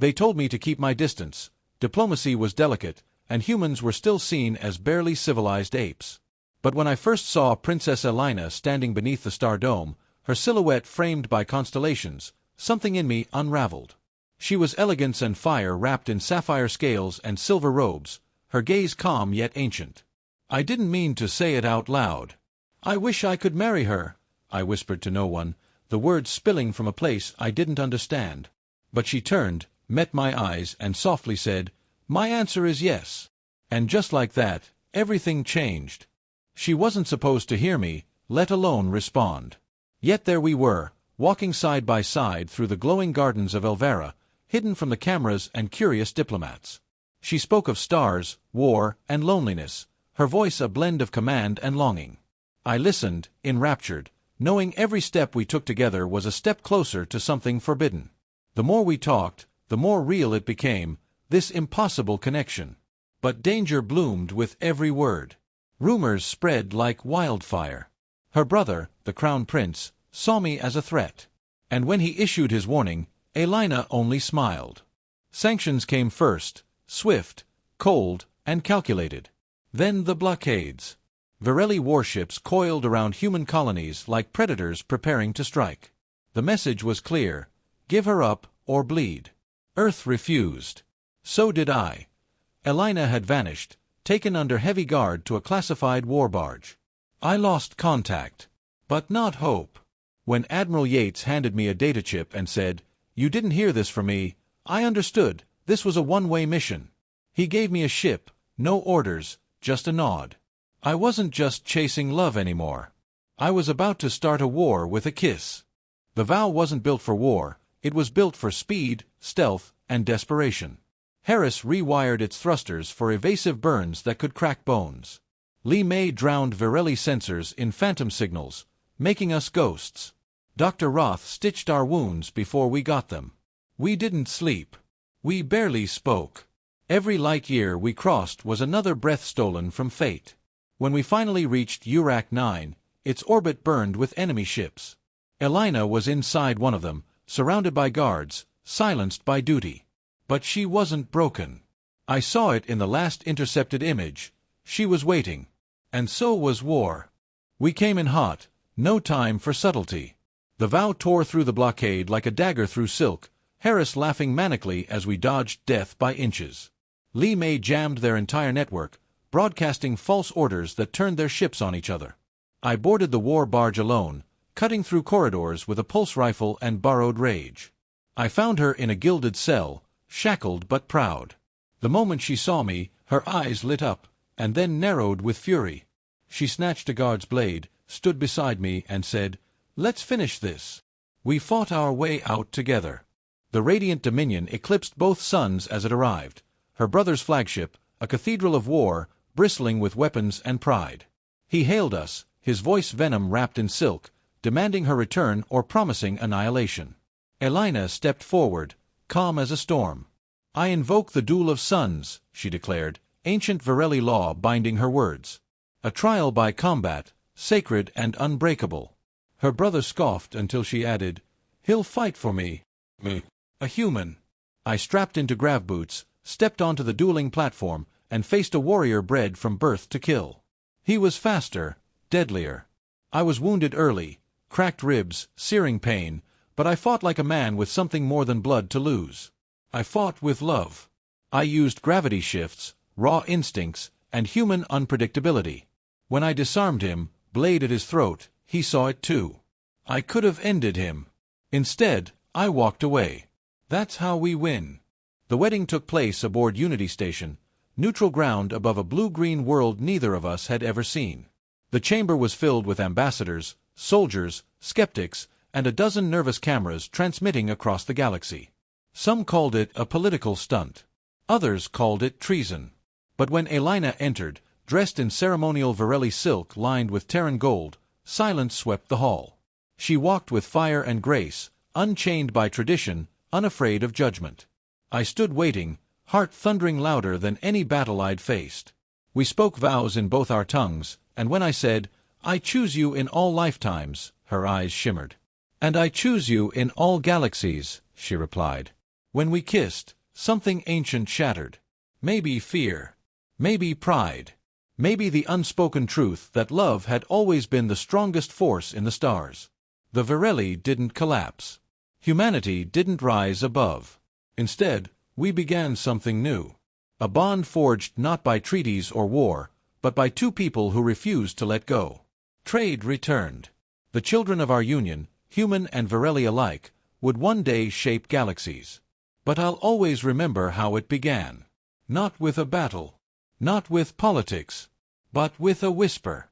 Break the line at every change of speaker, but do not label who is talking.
They told me to keep my distance. Diplomacy was delicate, and humans were still seen as barely civilized apes. But when I first saw Princess Elena standing beneath the star dome, her silhouette framed by constellations, something in me unraveled. She was elegance and fire wrapped in sapphire scales and silver robes, her gaze calm yet ancient. I didn't mean to say it out loud. "I wish I could marry her," I whispered to no one, the words spilling from a place I didn't understand. But she turned, met my eyes, and softly said, "My answer is yes." And just like that, everything changed. She wasn't supposed to hear me, let alone respond. Yet there we were, walking side by side through the glowing gardens of Elvera, hidden from the cameras and curious diplomats. She spoke of stars, war, and loneliness, her voice a blend of command and longing. I listened, enraptured, knowing every step we took together was a step closer to something forbidden. The more we talked, the more real it became, this impossible connection. But danger bloomed with every word. Rumors spread like wildfire. Her brother, the crown prince, saw me as a threat. And when he issued his warning, Elena only smiled. Sanctions came first, swift, cold, and calculated. Then the blockades. Varelli warships coiled around human colonies like predators preparing to strike. The message was clear: give her up or bleed. Earth refused. So did I. Elena had vanished, taken under heavy guard to a classified war barge. I lost contact. But not hope. When Admiral Yates handed me a data chip and said, "You didn't hear this from me," I understood this was a one-way mission. He gave me a ship, no orders, just a nod. I wasn't just chasing love anymore. I was about to start a war with a kiss. The vow wasn't built for war, it was built for speed, stealth, and desperation. Harris rewired its thrusters for evasive burns that could crack bones. Li Mei drowned Varelli sensors in phantom signals, making us ghosts. Dr. Roth stitched our wounds before we got them. We didn't sleep. We barely spoke. Every light year we crossed was another breath stolen from fate. When we finally reached Urak 9, its orbit burned with enemy ships. Elena was inside one of them, surrounded by guards, silenced by duty. But she wasn't broken. I saw it in the last intercepted image. She was waiting. And so was war. We came in hot, no time for subtlety. The vow tore through the blockade like a dagger through silk, Harris laughing manically as we dodged death by inches. Li Mei jammed their entire network, broadcasting false orders that turned their ships on each other. I boarded the war barge alone, cutting through corridors with a pulse rifle and borrowed rage. I found her in a gilded cell, shackled but proud. The moment she saw me, her eyes lit up, and then narrowed with fury. She snatched a guard's blade, stood beside me, and said, "Let's finish this." We fought our way out together. The Radiant Dominion eclipsed both suns as it arrived, her brother's flagship, a cathedral of war, bristling with weapons and pride. He hailed us, his voice venom wrapped in silk, demanding her return or promising annihilation. Elena stepped forward, calm as a storm. "I invoke the duel of suns," she declared, ancient Varelli law binding her words. A trial by combat, sacred and unbreakable. Her brother scoffed until she added, "He'll fight for me." A human. I strapped into grav boots, stepped onto the dueling platform, and faced a warrior bred from birth to kill. He was faster, deadlier. I was wounded early, cracked ribs, searing pain, but I fought like a man with something more than blood to lose. I fought with love. I used gravity shifts, raw instincts, and human unpredictability. When I disarmed him, blade at his throat, he saw it too. I could have ended him. Instead, I walked away. That's how we win. The wedding took place aboard Unity Station, neutral ground above a blue-green world neither of us had ever seen. The chamber was filled with ambassadors, soldiers, skeptics, and a dozen nervous cameras transmitting across the galaxy. Some called it a political stunt. Others called it treason. But when Elena entered, dressed in ceremonial Varelli silk lined with Terran gold, silence swept the hall. She walked with fire and grace, unchained by tradition, unafraid of judgment. I stood waiting, heart thundering louder than any battle I'd faced. We spoke vows in both our tongues, and when I said, "I choose you in all lifetimes," her eyes shimmered. "And I choose you in all galaxies," she replied. When we kissed, something ancient shattered. Maybe fear. Maybe pride. Maybe the unspoken truth that love had always been the strongest force in the stars. The Virelli didn't collapse. Humanity didn't rise above. Instead, we began something new. A bond forged not by treaties or war, but by two people who refused to let go. Trade returned. The children of our union, human and Virelli alike, would one day shape galaxies. But I'll always remember how it began. Not with a battle. Not with politics. But with a whisper.